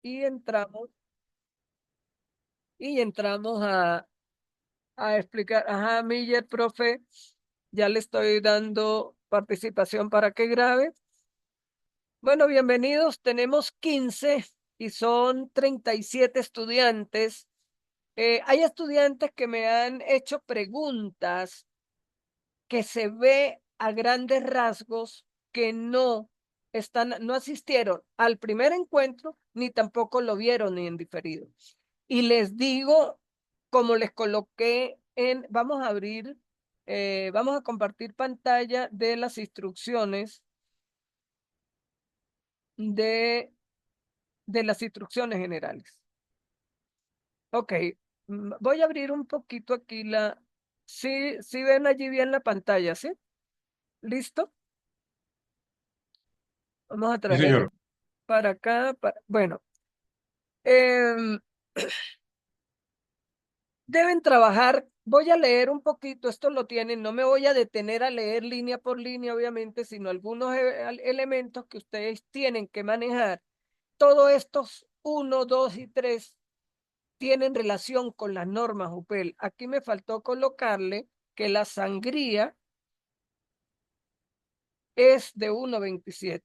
y entramos a explicar. Ajá, Miller, profe, ya le estoy dando participación para que grabe. Bueno, bienvenidos. Tenemos 15 y son 37 estudiantes. Hay estudiantes que me han hecho preguntas que se ve a grandes rasgos que no asistieron al primer encuentro, ni tampoco lo vieron ni en diferido. Y les digo, como les coloqué vamos a compartir pantalla de las instrucciones de, de las instrucciones generales. Ok, voy a abrir un poquito aquí sí ven allí bien la pantalla, ¿sí? ¿Listo? Vamos a Sí, traer señor. para acá. Bueno, em, deben trabajar. Voy a leer un poquito, esto lo tienen, no me voy a detener a leer línea por línea, obviamente, sino algunos elementos que ustedes tienen que manejar. Todos estos 1, 2 y 3 tienen relación con las normas UPEL. Aquí me faltó colocarle que la sangría es de 1,27.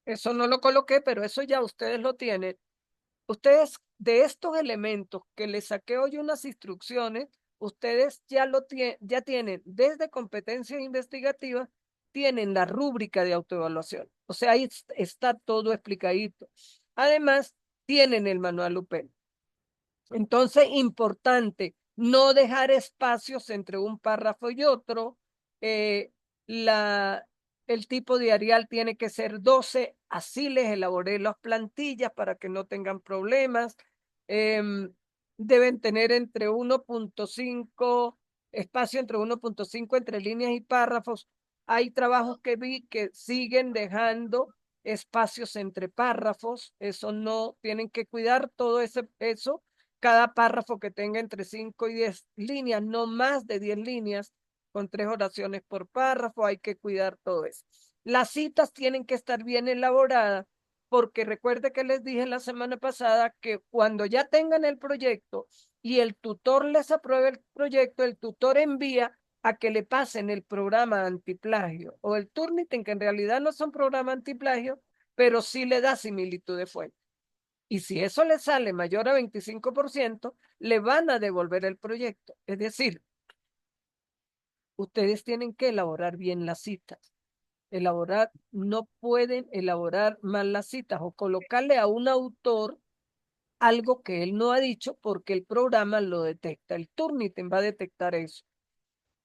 Eso no lo coloqué, pero eso ya ustedes lo tienen. Ustedes, de estos elementos que les saqué hoy unas instrucciones, ustedes ya tienen desde competencias investigativas, tienen la rúbrica de autoevaluación. O sea, ahí está todo explicadito. Además, tienen el manual UPEL. Entonces, importante, no dejar espacios entre un párrafo y otro. Eh, la, el tipo de Arial tiene que ser 12. Así les elaboré las plantillas para que no tengan problemas. Em, Deben tener entre 1,5, espacio entre 1,5 entre líneas y párrafos. Hay trabajos que vi que siguen dejando espacios entre párrafos. Eso no, tienen que cuidar todo eso, cada párrafo que tenga entre 5 y 10 líneas, no más de 10 líneas, con 3 oraciones por párrafo, hay que cuidar todo eso. Las citas tienen que estar bien elaboradas, porque recuerde que les dije la semana pasada que cuando ya tengan el proyecto y el tutor les apruebe el proyecto, el tutor envía a que le pasen el programa antiplagio o el Turnitin, que en realidad no son programa antiplagio, pero sí le da similitud de fuente. Y si eso le sale mayor a 25%, le van a devolver el proyecto. Es decir, ustedes tienen que elaborar bien las citas. No pueden elaborar mal las citas o colocarle a un autor algo que él no ha dicho porque el programa lo detecta. El Turnitin va a detectar eso.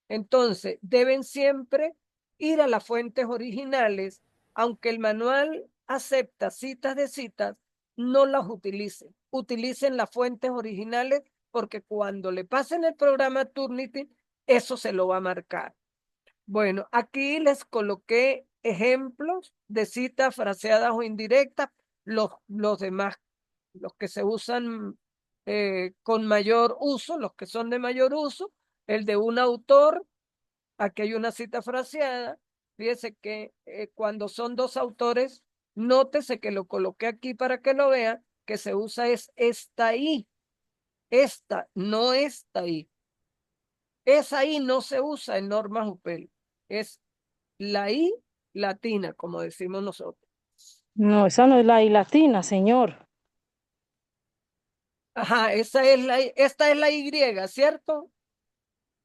Entonces, deben siempre ir a las fuentes originales, aunque el manual acepta citas de citas, no las utilicen. Utilicen las fuentes originales porque cuando le pasen el programa Turnitin, eso se lo va a marcar. Bueno, aquí les coloqué ejemplos de citas fraseadas o indirectas, los demás, los que se usan con mayor uso, los que son de mayor uso, el de un autor. Aquí hay una cita fraseada. Fíjese que cuando son dos autores, nótese que lo coloqué aquí para que lo vean, que se usa es esta ahí. Esta, no esta ahí. Esa ahí no se usa en normas UPEL. Es la I latina, como decimos nosotros. No, esa no es la I latina, señor. Ajá, esta es la Y, ¿cierto?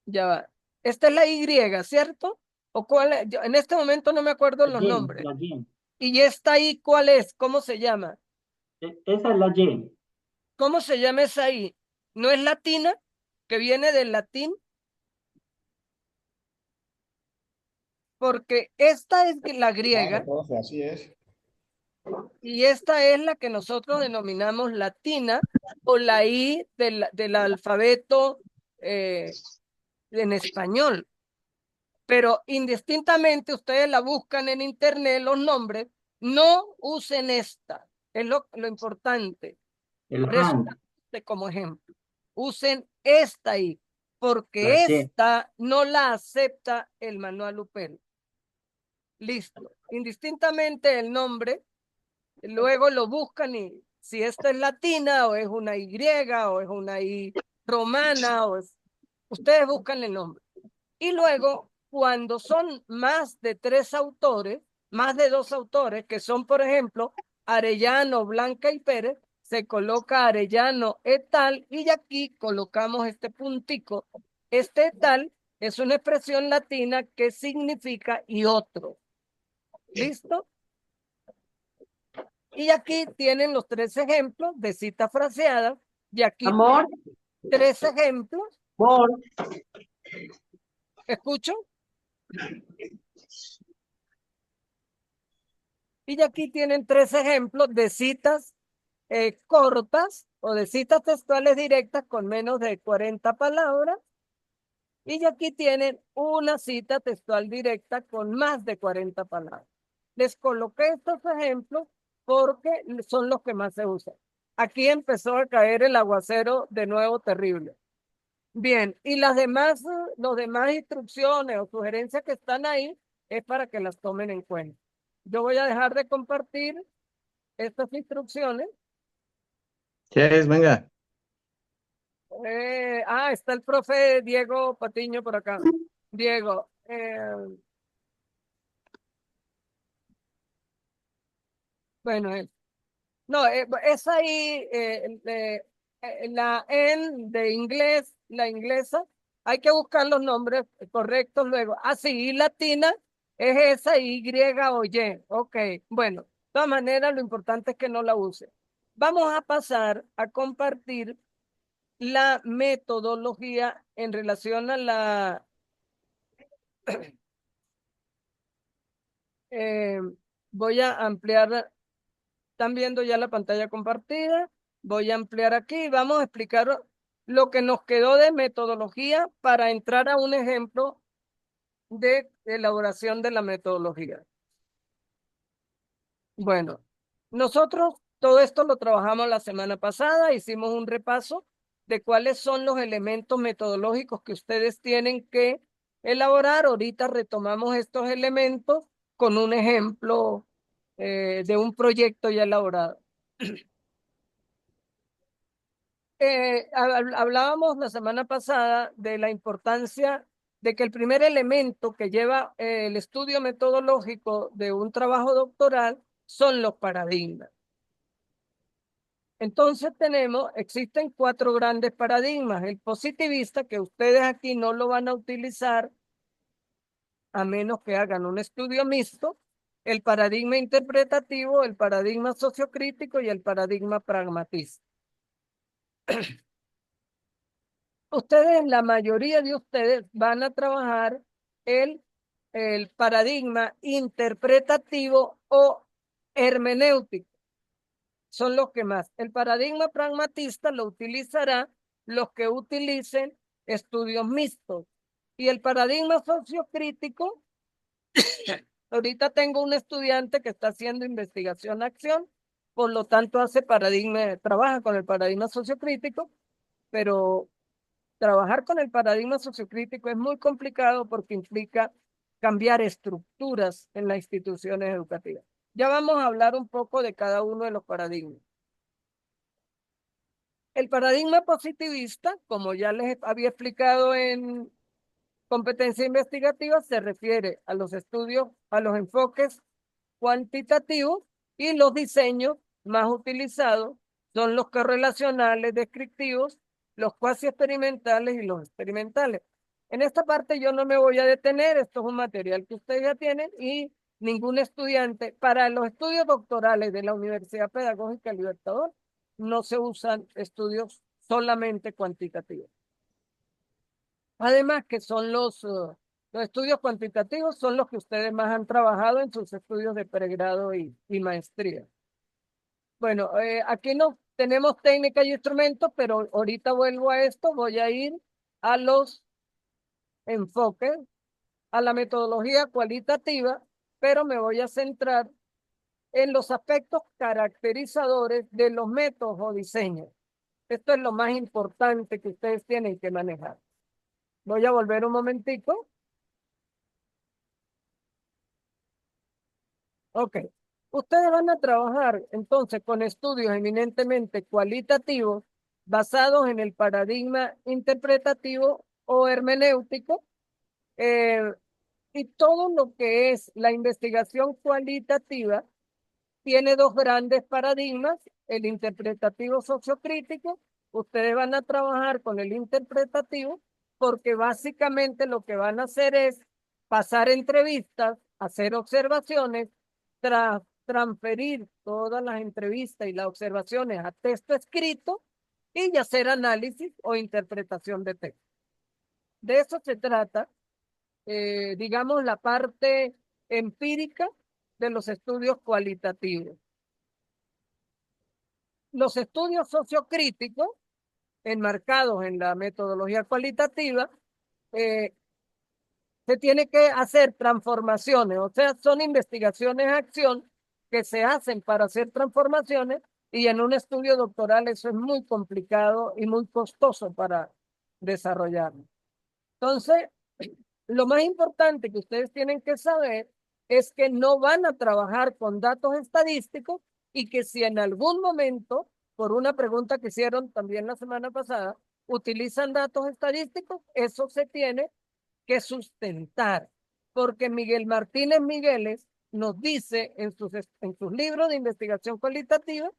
Ya va. Esta es la Y, ¿cierto? ¿O cuál es? En este momento no me acuerdo La los Y, nombres. la Y. ¿Y esta ahí cuál es? ¿Cómo se llama? Esa es la Y. ¿Cómo se llama esa ahí? ¿No es latina? Que viene del latín, porque esta es la Claro, griega profe, así es. y esta es la que nosotros denominamos latina o la I del alfabeto eh, en español. Pero indistintamente ustedes la buscan en internet, los nombres, no usen esta. Es lo importante. El Por eso hand. la puse como ejemplo. Usen esta ahí, La porque Y. esta no la acepta el manual UPEL. Listo. Indistintamente el nombre, luego lo buscan y si esta es latina o es una Y o es una I romana ustedes buscan el nombre. Y luego, cuando son más de 3 autores, más de 2 autores, que son, por ejemplo, Arellano, Blanca y Pérez, se coloca Arellano et al, y aquí colocamos este puntico. Este et al es una expresión latina que significa y otro. ¿Listo? Y aquí tienen los 3 ejemplos de cita fraseada, y aquí Amor, 3 ejemplos. amor. ¿Escucho? Y aquí tienen 3 ejemplos de citas cortas o de citas textuales directas con menos de 40 palabras. Y aquí tienen una cita textual directa con más de 40 palabras. Les coloqué estos ejemplos porque son los que más se usan. Aquí empezó a caer el aguacero de nuevo terrible. Bien, y las demás instrucciones o sugerencias que están ahí es para que las tomen en cuenta. Yo voy a dejar de compartir estas instrucciones. Ches, venga. Está el profe Diego Patiño por acá. Diego, bueno, no, es ahí la en de inglés, la inglesa, hay que buscar los nombres correctos luego. Sí, y latina es esa Y o Y. Ok, bueno, de todas maneras lo importante es que no la use. Vamos a pasar a compartir la metodología en relación a la... eh, voy a ampliar, están viendo ya la pantalla compartida, voy a ampliar aquí, vamos a explicar lo que nos quedó de metodología para entrar a un ejemplo de elaboración de la metodología. Bueno, nosotros todo esto lo trabajamos la semana pasada, hicimos un repaso de cuáles son los elementos metodológicos que ustedes tienen que elaborar. Ahorita retomamos estos elementos con un ejemplo de un proyecto ya elaborado. Hablábamos la semana pasada de la importancia de que el primer elemento que lleva el estudio metodológico de un trabajo doctoral son los paradigmas. Entonces existen 4 grandes paradigmas. El positivista, que ustedes aquí no lo van a utilizar a menos que hagan un estudio mixto, el paradigma interpretativo, el paradigma sociocrítico y el paradigma pragmatista. La mayoría de ustedes van a trabajar el paradigma interpretativo o hermenéutico. Son los que más. El paradigma pragmatista lo utilizará los que utilicen estudios mixtos. Y el paradigma sociocrítico, ahorita tengo un estudiante que está haciendo investigación-acción, por lo tanto trabaja con el paradigma sociocrítico, pero trabajar con el paradigma sociocrítico es muy complicado porque implica cambiar estructuras en las instituciones educativas. Ya vamos a hablar un poco de cada uno de los paradigmas. El paradigma positivista, como ya les había explicado en competencia investigativa, se refiere a los estudios, a los enfoques cuantitativos, y los diseños más utilizados son los correlacionales descriptivos, los cuasi experimentales y los experimentales. En esta parte yo no me voy a detener, esto es un material que ustedes ya tienen y ningún estudiante, para los estudios doctorales de la Universidad Pedagógica Libertador, no se usan estudios solamente cuantitativos. Además que son los estudios cuantitativos son los que ustedes más han trabajado en sus estudios de pregrado y maestría. Bueno, aquí no tenemos técnica y instrumentos, pero ahorita vuelvo a esto, voy a ir a los enfoques, a la metodología cualitativa, pero me voy a centrar en los aspectos caracterizadores de los métodos o diseños. Esto es lo más importante que ustedes tienen que manejar. Voy a volver un momentico. Ok. Ustedes van a trabajar entonces con estudios eminentemente cualitativos basados en el paradigma interpretativo o hermenéutico, eh, y todo lo que es la investigación cualitativa tiene dos grandes paradigmas, el interpretativo sociocrítico. Ustedes van a trabajar con el interpretativo porque básicamente lo que van a hacer es pasar entrevistas, hacer observaciones, transferir todas las entrevistas y las observaciones a texto escrito y hacer análisis o interpretación de texto. De eso se trata, digamos, la parte empírica de los estudios cualitativos. Los estudios sociocríticos, enmarcados en la metodología cualitativa, se tiene que hacer transformaciones, o sea, son investigaciones a acción que se hacen para hacer transformaciones y en un estudio doctoral eso es muy complicado y muy costoso para desarrollarlo. Entonces, lo más importante que ustedes tienen que saber es que no van a trabajar con datos estadísticos y que si en algún momento, por una pregunta que hicieron también la semana pasada, utilizan datos estadísticos, eso se tiene que sustentar, porque Miguel Martínez Migueles nos dice en sus libros de investigación cualitativa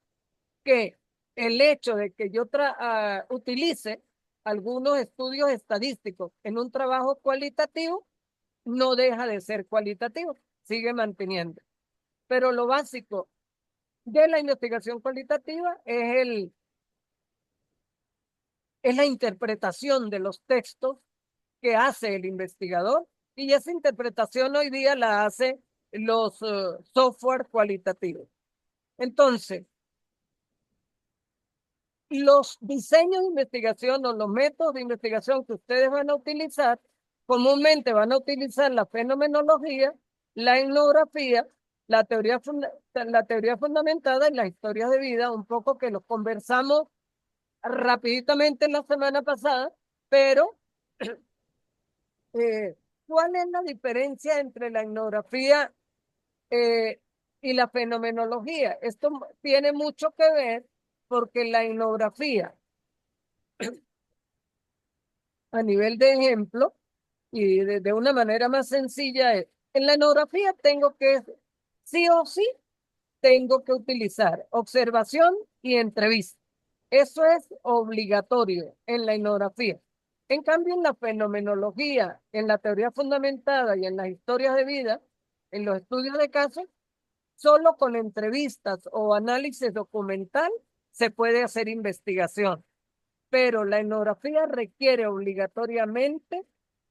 que el hecho de que yo utilice algunos estudios estadísticos en un trabajo cualitativo no deja de ser cualitativo, sigue manteniendo. Pero lo básico de la investigación cualitativa es la interpretación de los textos que hace el investigador y esa interpretación hoy día la hace los software cualitativos. Entonces, los diseños de investigación o los métodos de investigación que ustedes van a utilizar, comúnmente van a utilizar la fenomenología, la etnografía, la teoría fundamentada y las historias de vida, un poco que los conversamos rapiditamente la semana pasada, pero ¿cuál es la diferencia entre la etnografía eh, y la fenomenología? Esto tiene mucho que ver porque la etnografía, a nivel de ejemplo, y de una manera más sencilla, es, en la etnografía tengo que, sí o sí, tengo que utilizar observación y entrevista. Eso es obligatorio en la etnografía. En cambio, en la fenomenología, en la teoría fundamentada y en las historias de vida, en los estudios de casos, solo con entrevistas o análisis documental se puede hacer investigación. Pero la etnografía requiere obligatoriamente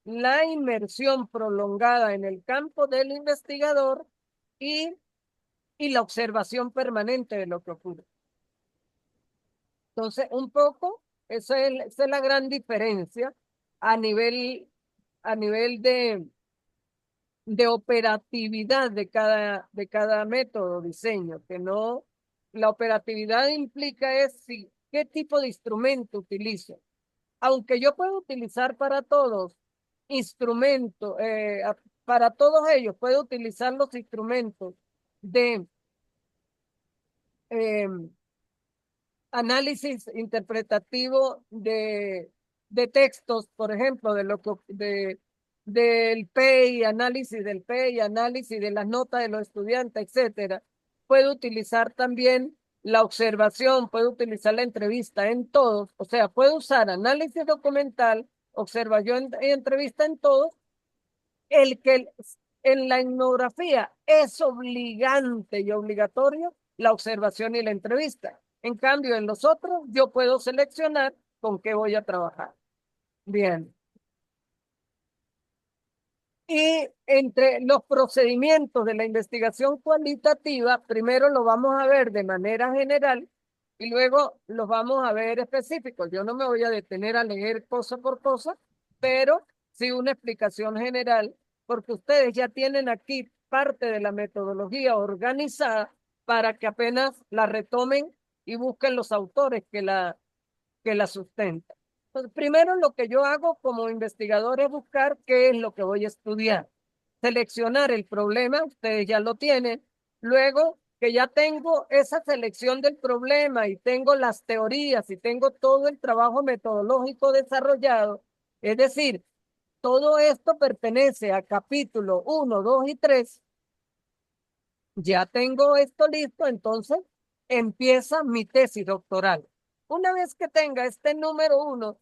la inmersión prolongada en el campo del investigador y la observación permanente de lo que ocurre. Entonces, un poco, esa es la gran diferencia a nivel de operatividad de cada método, diseño, que no, la operatividad implica es si, qué tipo de instrumento utilizo. Aunque yo puedo utilizar para todos instrumentos, para todos ellos puedo utilizar los instrumentos de eh, análisis interpretativo de textos, por ejemplo, del PEI, análisis del PEI, análisis de las notas de los estudiantes, etcétera. Puedo utilizar también la observación, puedo utilizar la entrevista en todos, o sea, puedo usar análisis documental, observación y entrevista en todos. El que en la etnografía es obligante y obligatorio la observación y la entrevista. En cambio, en los otros yo puedo seleccionar con qué voy a trabajar. Bien. Y entre los procedimientos de la investigación cualitativa, primero lo vamos a ver de manera general y luego los vamos a ver específicos. Yo no me voy a detener a leer cosa por cosa, pero sí una explicación general, porque ustedes ya tienen aquí parte de la metodología organizada para que apenas la retomen y busquen los autores que la sustentan. Entonces, primero lo que yo hago como investigador es buscar qué es lo que voy a estudiar, seleccionar el problema, ustedes ya lo tienen, Luego que ya tengo esa selección del problema y tengo las teorías y tengo todo el trabajo metodológico desarrollado, es decir, todo esto pertenece a capítulo 1, 2 y 3, ya tengo esto listo, entonces empieza mi tesis doctoral. Una vez que tenga este número 1,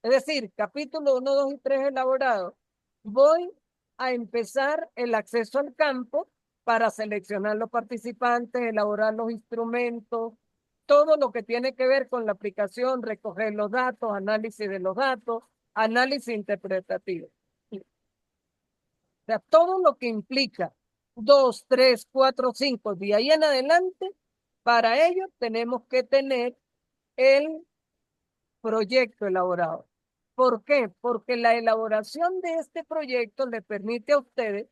es decir, capítulo 1, 2 y 3 elaborado, voy a empezar el acceso al campo para seleccionar los participantes, elaborar los instrumentos, todo lo que tiene que ver con la aplicación, recoger los datos, análisis de los datos, análisis interpretativo. O sea, todo lo que implica 2, 3, 4, 5, de ahí en adelante, para ello tenemos que tener el proyecto elaborado. ¿Por qué? Porque la elaboración de este proyecto le permite a ustedes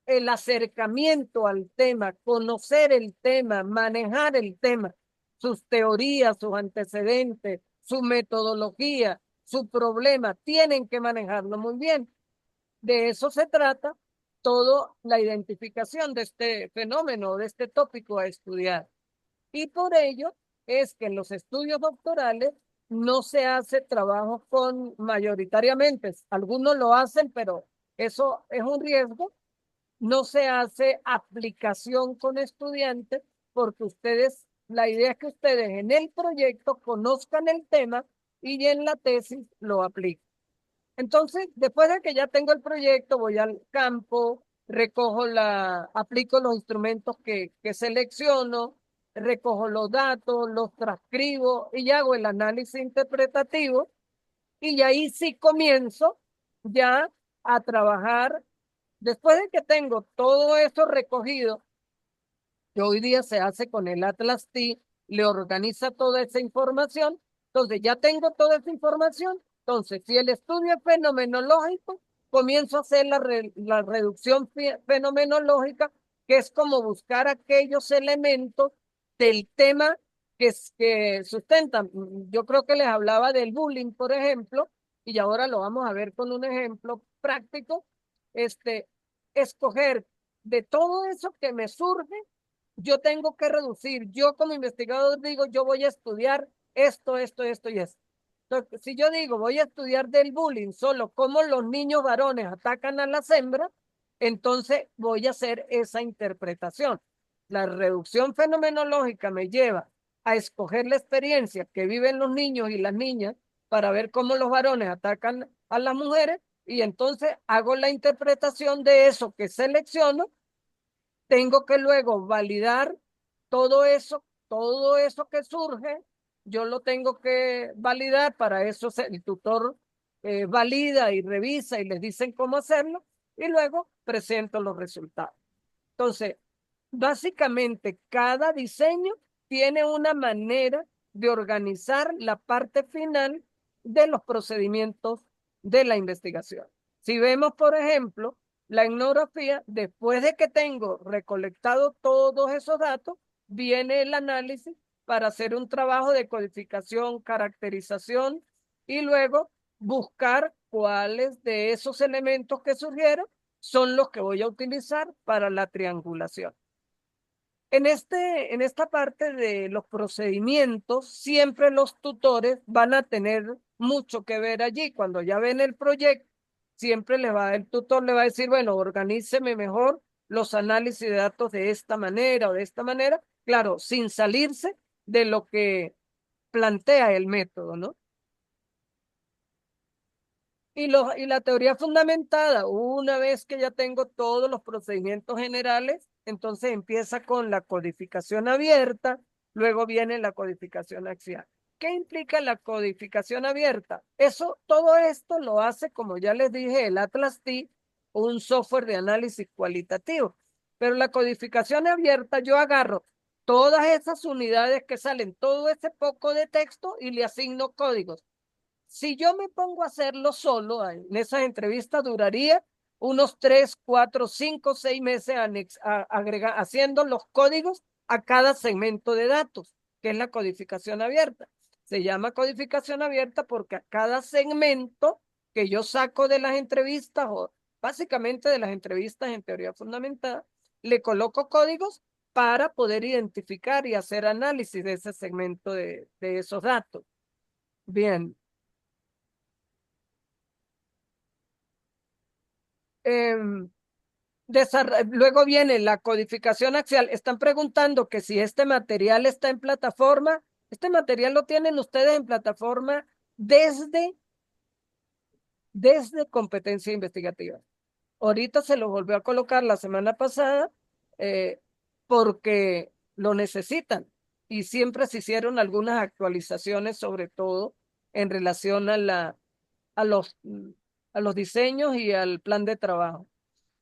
el acercamiento al tema, conocer el tema, manejar el tema, sus teorías, sus antecedentes, su metodología, su problema, tienen que manejarlo muy bien. De eso se trata toda la identificación de este fenómeno, de este tópico a estudiar. Y por ello es que en los estudios doctorales no se hace trabajo con mayoritariamente, algunos lo hacen, pero eso es un riesgo, no se hace aplicación con estudiantes porque ustedes, la idea es que ustedes en el proyecto conozcan el tema y en la tesis lo apliquen. Entonces, después de que ya tengo el proyecto, voy al campo, aplico los instrumentos que selecciono, recojo los datos, los transcribo y hago el análisis interpretativo y ahí sí comienzo ya a trabajar. Después de que tengo todo eso recogido, que hoy día se hace con el Atlas T, le organiza toda esa información. Entonces, ya tengo toda esa información. Entonces, si el estudio es fenomenológico, comienzo a hacer la reducción fenomenológica, que es como buscar aquellos elementos del tema que sustentan. Yo creo que les hablaba del bullying, por ejemplo, y ahora lo vamos a ver con un ejemplo práctico. Escoger de todo eso que me surge, yo tengo que reducir. Yo como investigador digo, yo voy a estudiar esto, esto, esto y esto. Entonces, si yo digo, voy a estudiar del bullying, solo cómo los niños varones atacan a las hembras, entonces voy a hacer esa interpretación. La reducción fenomenológica me lleva a escoger la experiencia que viven los niños y las niñas para ver cómo los varones atacan a las mujeres y entonces hago la interpretación de eso que selecciono. Tengo que luego validar todo eso que surge, yo lo tengo que validar, para eso el tutor valida y revisa y les dicen cómo hacerlo, y luego presento los resultados. Entonces, básicamente cada diseño tiene una manera de organizar la parte final de los procedimientos de la investigación. Si vemos, por ejemplo, la etnografía, después de que tengo recolectado todos esos datos, viene el análisis para hacer un trabajo de codificación, caracterización y luego buscar cuáles de esos elementos que surgieron son los que voy a utilizar para la triangulación. En esta parte de los procedimientos, siempre los tutores van a tener mucho que ver allí. Cuando ya ven el proyecto, siempre el tutor le va a decir, bueno, organíceme mejor los análisis de datos de esta manera o de esta manera, claro, sin salirse de lo que plantea el método, ¿no? Y la teoría fundamentada, una vez que ya tengo todos los procedimientos generales, entonces empieza con la codificación abierta, luego viene la codificación axial. ¿Qué implica la codificación abierta? Todo esto lo hace, como ya les dije, el Atlas T, un software de análisis cualitativo. Pero la codificación abierta, yo agarro todas esas unidades que salen, todo ese poco de texto y le asigno códigos. Si yo me pongo a hacerlo solo, en esas entrevistas duraría unos 3, 4, 5, 6 meses haciendo los códigos a cada segmento de datos, que es la codificación abierta. Se llama codificación abierta porque a cada segmento que yo saco de las entrevistas, o básicamente de las entrevistas en teoría fundamentada, le coloco códigos para poder identificar y hacer análisis de ese segmento de esos datos. Bien. Luego viene la codificación axial. Están preguntando que si este material está en plataforma. Este material lo tienen ustedes en plataforma desde competencia investigativa. Ahorita se lo volvió a colocar la semana pasada porque lo necesitan y siempre se hicieron algunas actualizaciones, sobre todo en relación a los diseños y al plan de trabajo.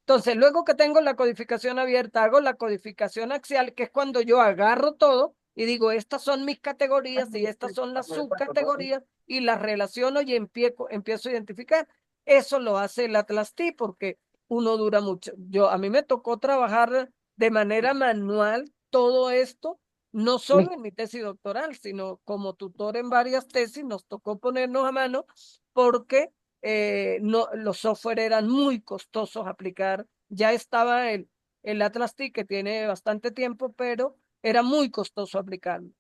Entonces, luego que tengo la codificación abierta, hago la codificación axial, que es cuando yo agarro todo y digo, estas son mis categorías y estas son las subcategorías y las relaciono y empiezo a identificar. Eso lo hace el Atlas T porque uno dura mucho. A mí me tocó trabajar de manera manual todo esto, no solo en mi tesis doctoral, sino como tutor en varias tesis, nos tocó ponernos a mano porque los software eran muy costosos aplicar. Ya estaba el Atlas TIC, que tiene bastante tiempo, pero era muy costoso aplicarlo.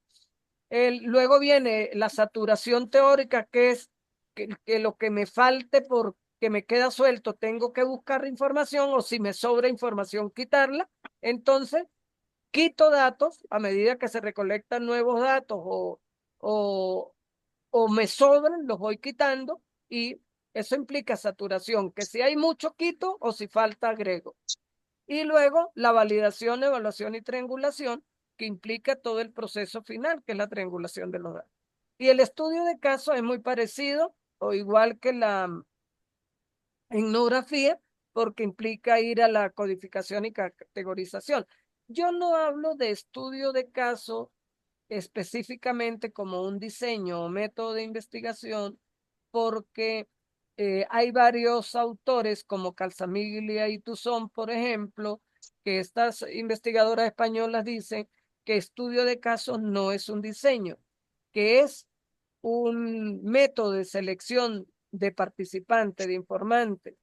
Luego viene la saturación teórica, que es que lo que me falte porque me queda suelto, tengo que buscar información, o si me sobra información, quitarla. Entonces, quito datos a medida que se recolectan nuevos datos o me sobran, los voy quitando y eso implica saturación, que si hay mucho quito o si falta agrego. Y luego la validación, evaluación y triangulación, que implica todo el proceso final, que es la triangulación de los datos. Y el estudio de caso es muy parecido o igual que la etnografía, porque implica ir a la codificación y categorización. Yo no hablo de estudio de caso específicamente como un diseño o método de investigación, porque hay varios autores como Calzamiglia y Tuzón, por ejemplo, que estas investigadoras españolas dicen que estudio de casos no es un diseño, que es un método de selección de participantes, de informantes.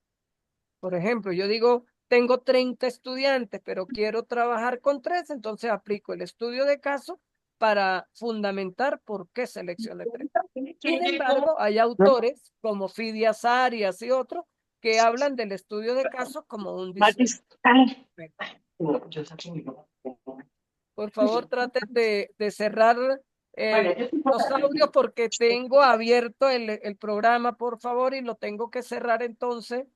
Por ejemplo, yo digo, tengo 30 estudiantes, pero quiero trabajar con 3, entonces aplico el estudio de caso para fundamentar por qué seleccioné 3. Sin embargo, hay autores como Fidias Arias y otros que hablan del estudio de caso como un diseño. Por favor, traten de cerrar los audios porque tengo abierto el programa, por favor, y lo tengo que cerrar entonces.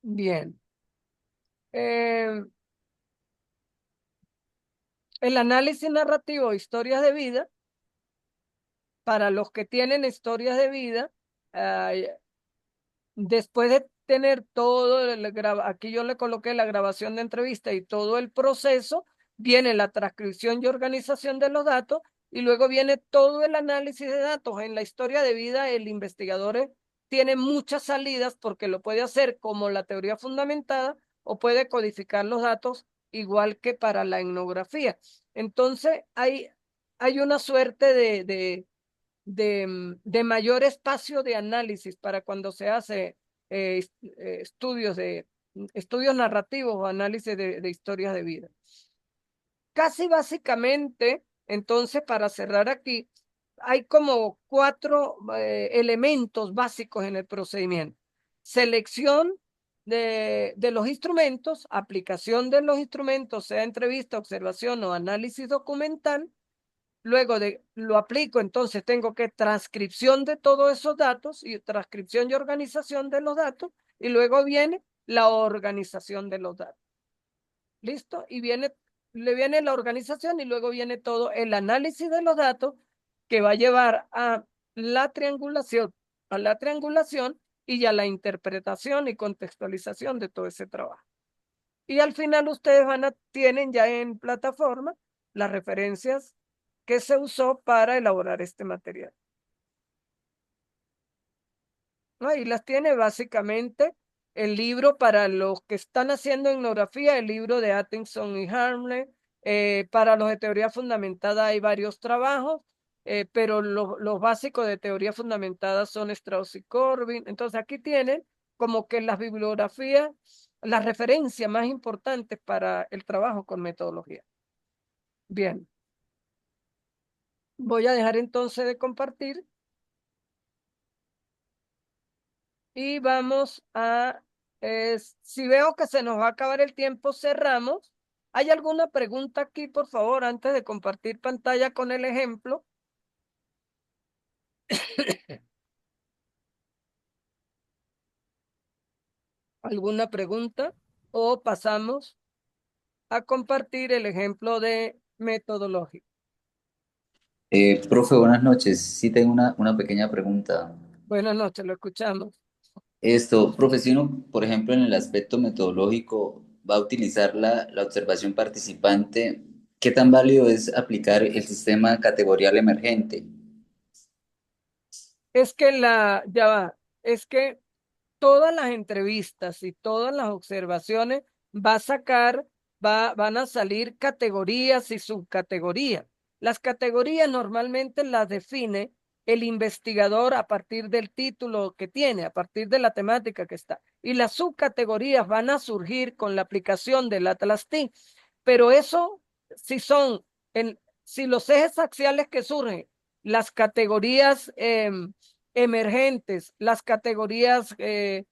Bien. El análisis narrativo de historias de vida, para los que tienen historias de vida, después de tener todo, aquí yo le coloqué la grabación de entrevista y todo el proceso, viene la transcripción y organización de los datos y luego viene todo el análisis de datos. En la historia de vida, el investigador tiene muchas salidas porque lo puede hacer como la teoría fundamentada o puede codificar los datos igual que para la etnografía. Entonces, hay una suerte de mayor espacio de análisis para cuando se hace estudios narrativos o análisis de historias de vida. Casi básicamente, entonces, para cerrar aquí, hay como 4 elementos básicos en el procedimiento. Selección de los instrumentos, aplicación de los instrumentos, sea entrevista, observación o análisis documental. Luego lo aplico, entonces tengo que transcripción de todos esos datos y transcripción y organización de los datos, y luego viene la organización de los datos. ¿Listo? Y le viene la organización y luego viene todo el análisis de los datos que va a llevar a la triangulación y a la interpretación y contextualización de todo ese trabajo. Y al final ustedes tienen ya en plataforma las referencias que se usó para elaborar este material. Ahí las tiene básicamente el libro para los que están haciendo etnografía, el libro de Atkinson y Harmle. Para los de teoría fundamentada hay varios trabajos, pero los básicos de teoría fundamentada son Strauss y Corbin. Entonces aquí tienen como que las bibliografías las referencias más importantes para el trabajo con metodología. Bien. Voy a dejar entonces de compartir y vamos a, si veo que se nos va a acabar el tiempo, cerramos. ¿Hay alguna pregunta aquí, por favor, antes de compartir pantalla con el ejemplo? ¿Alguna pregunta? O pasamos a compartir el ejemplo de metodología. Profe, buenas noches. Sí tengo una pequeña pregunta. Buenas noches, lo escuchamos. Profe, si uno, por ejemplo, en el aspecto metodológico va a utilizar la observación participante, ¿qué tan válido es aplicar el sistema categorial emergente? Es que ya va, es que todas las entrevistas y todas las observaciones va a sacar, van a salir categorías y subcategorías. Las categorías normalmente las define el investigador a partir del título que tiene, a partir de la temática que está. Y las subcategorías van a surgir con la aplicación del Atlas T. Pero eso, si son, si los ejes axiales que surgen, las categorías emergentes, las categorías de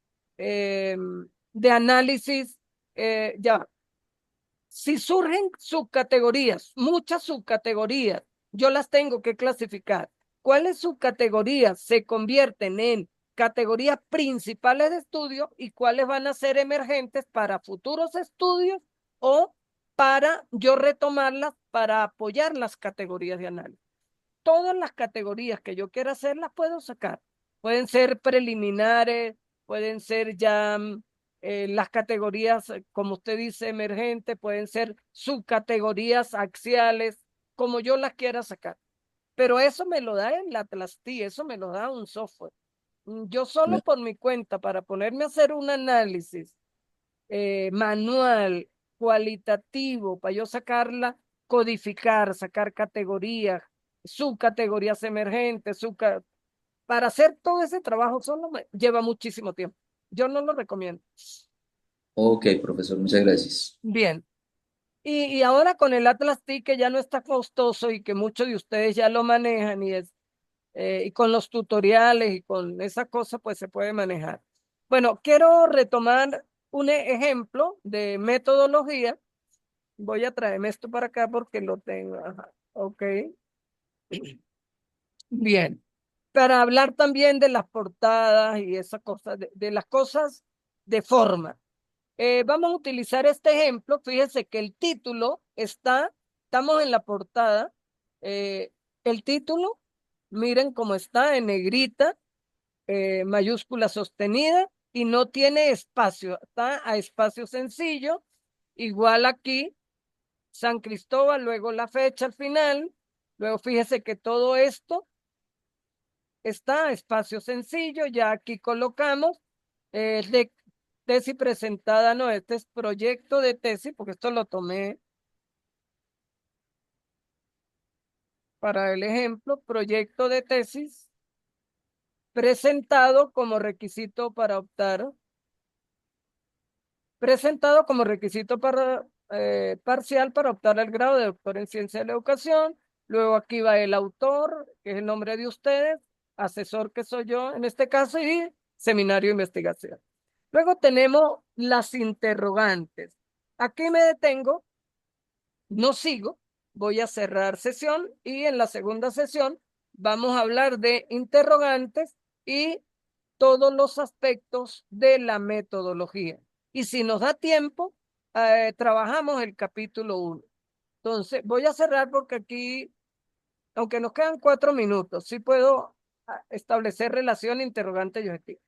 análisis, ya, si surgen subcategorías, muchas subcategorías, yo las tengo que clasificar. ¿Cuáles subcategorías se convierten en categorías principales de estudio y cuáles van a ser emergentes para futuros estudios o para yo retomarlas para apoyar las categorías de análisis? Todas las categorías que yo quiera hacer las puedo sacar. Pueden ser preliminares, pueden ser ya las categorías, como usted dice, emergentes, pueden ser subcategorías axiales, como yo las quiera sacar. Pero eso me lo da el Atlas T, eso me lo da un software. Yo solo por mi cuenta, para ponerme a hacer un análisis manual, cualitativo, para yo sacarla, codificar, sacar categorías, subcategorías emergentes, para hacer todo ese trabajo solo lleva muchísimo tiempo. Yo no lo recomiendo. Ok, profesor, muchas gracias. Bien. Y ahora con el Atlas T, que ya no está costoso y que muchos de ustedes ya lo manejan y con los tutoriales y con esa cosa, pues se puede manejar. Bueno, quiero retomar un ejemplo de metodología. Voy a traerme esto para acá porque lo tengo. Ajá. Ok. Bien. Para hablar también de las portadas y esas cosas, de las cosas de forma. Vamos a utilizar este ejemplo. Fíjese que el título estamos en la portada. eh, el título, miren cómo está en negrita, mayúscula sostenida y no tiene espacio, está a espacio sencillo. Igual aquí, San Cristóbal, luego la fecha al final. Luego fíjese que todo esto está a espacio sencillo. Ya aquí colocamos de tesis presentada, no, este es proyecto de tesis, porque esto lo tomé para el ejemplo, proyecto de tesis presentado como requisito para optar, presentado como requisito para, parcial para optar al grado de doctor en ciencia de la educación. Luego aquí va el autor, que es el nombre de ustedes, asesor que soy yo en este caso y seminario de investigación. Luego tenemos las interrogantes. Aquí me detengo, no sigo, voy a cerrar sesión y en la segunda sesión vamos a hablar de interrogantes y todos los aspectos de la metodología. Y si nos da tiempo, trabajamos el capítulo 1. Entonces, voy a cerrar porque aquí, aunque nos quedan 4 minutos, sí puedo establecer relación interrogante y objetivo.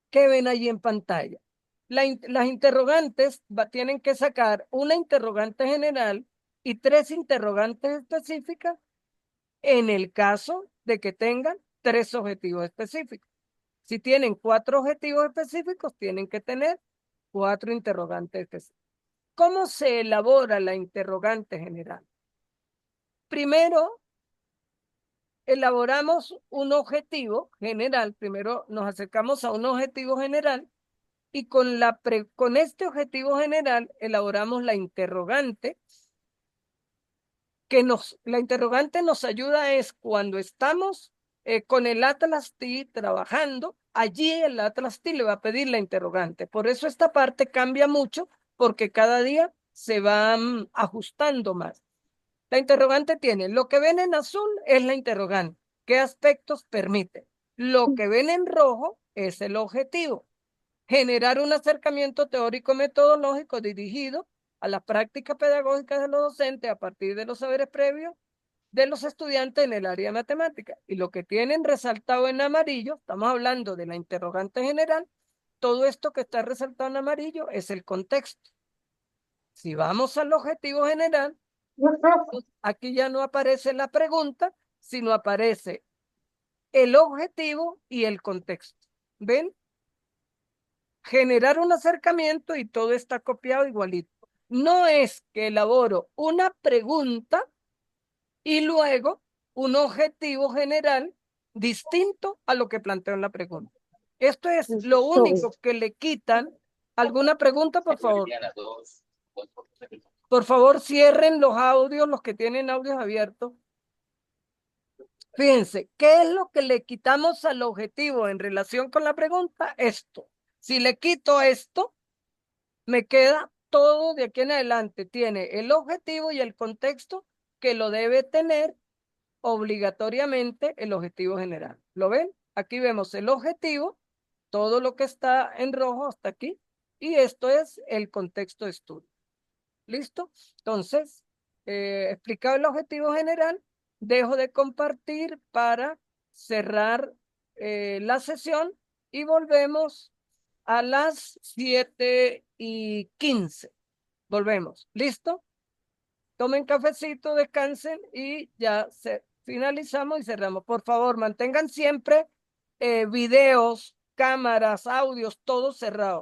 ¿Qué ven allí en pantalla? Las interrogantes tienen que sacar una interrogante general y 3 interrogantes específicas en el caso de que tengan 3 objetivos específicos. Si tienen 4 objetivos específicos, tienen que tener 4 interrogantes específicos. ¿Cómo se elabora la interrogante general? Primero, elaboramos un objetivo general. Primero nos acercamos a un objetivo general y con este objetivo general elaboramos la interrogante, la interrogante nos ayuda es cuando estamos con el Atlas T trabajando, allí el Atlas T le va a pedir la interrogante. Por eso esta parte cambia mucho, porque cada día se va ajustando más. La interrogante tiene, lo que ven en azul es la interrogante. ¿Qué aspectos permite? Lo que ven en rojo es el objetivo. Generar un acercamiento teórico-metodológico dirigido a la práctica pedagógica de los docentes a partir de los saberes previos de los estudiantes en el área de matemática. Y lo que tienen resaltado en amarillo, estamos hablando de la interrogante general, todo esto que está resaltado en amarillo es el contexto. Si vamos al objetivo general, aquí ya no aparece la pregunta, sino aparece el objetivo y el contexto. ¿Ven? Generar un acercamiento y todo está copiado igualito. No es que elaboro una pregunta y luego un objetivo general distinto a lo que planteo en la pregunta. Esto es lo único que le quitan. ¿Alguna pregunta, por favor? Por favor, cierren los audios, los que tienen audios abiertos. Fíjense, ¿qué es lo que le quitamos al objetivo en relación con la pregunta? Esto. Si le quito esto, me queda todo de aquí en adelante. Tiene el objetivo y el contexto que lo debe tener obligatoriamente el objetivo general. ¿Lo ven? Aquí vemos el objetivo, todo lo que está en rojo hasta aquí, y esto es el contexto de estudio. ¿Listo? Entonces, explicado el objetivo general, dejo de compartir para cerrar la sesión y volvemos a las 7:15. Volvemos. ¿Listo? Tomen cafecito, descansen y ya finalizamos y cerramos. Por favor, mantengan siempre videos, cámaras, audios, todo cerrado.